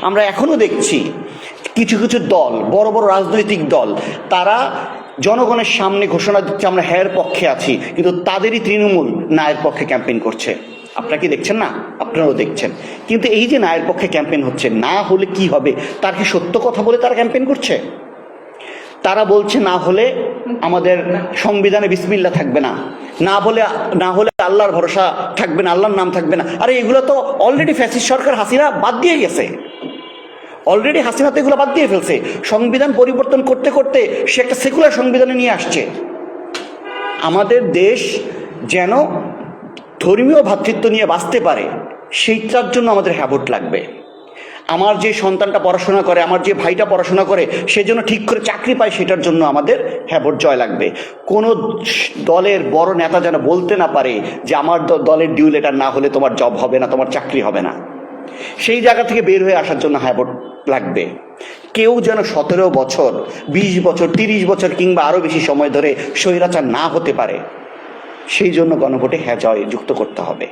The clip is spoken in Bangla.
আমরা এখনও দেখছি কিছু কিছু দল, বড় বড় রাজনৈতিক দল, তারা জনগণের সামনে ঘোষণা দিচ্ছে আমরা হ্যাঁর পক্ষে আছি, কিন্তু তাদেরই তৃণমূল নায়ের পক্ষে ক্যাম্পেইন করছে। আপনারা কি দেখছেন না? আপনারাও দেখছেন। কিন্তু এই যে নায়ের পক্ষে ক্যাম্পেইন হচ্ছে, না হলে কি হবে তার কি সত্য কথা বলে তারা ক্যাম্পেইন করছে? তারা বলছে না হলে আমাদের সংবিধানে বিসমিল্লাহ থাকবে না, না হলে আল্লাহর ভরসা থাকবে না, আল্লাহর নাম থাকবে না। আরে এগুলো তো অলরেডি ফ্যাসিস্ট সরকার হাসিনা বাদ দিয়ে গেছে, অলরেডি হাসিনা তো এগুলো বাদ দিয়ে ফেলছে। সংবিধান পরিবর্তন করতে করতে সে একটা সেকুলার সংবিধানে নিয়ে আসছে। আমাদের দেশ যেন ধর্মীয় ভ্রাতৃত্ব নিয়ে বাঁচতে পারে, সেইটার জন্য আমাদের হ্যাবট লাগবে। আমার যে সন্তানটা পড়াশোনা করে, আমার যে ভাইটা পড়াশোনা করে, সে যেন ঠিক করে চাকরি পায়, সেটার জন্য আমাদের হ্যাবট জয় লাগবে। কোনো দলের বড় নেতা যেন বলতে না পারে যে আমার দলের ডিউ লেটার না হলে তোমার জব হবে না, তোমার চাকরি হবে না। সেই জায়গা থেকে বের হয়ে আসার জন্য হ্যাবট লাগবে। কেউ যেন 17 বছর, 20 বছর, 30 বছর কিংবা আরও বেশি সময় ধরে স্বৈরাচার না হতে পারে, সেই জন্য গণভোটে হ্যাঁ জয় যুক্ত করতে হবে।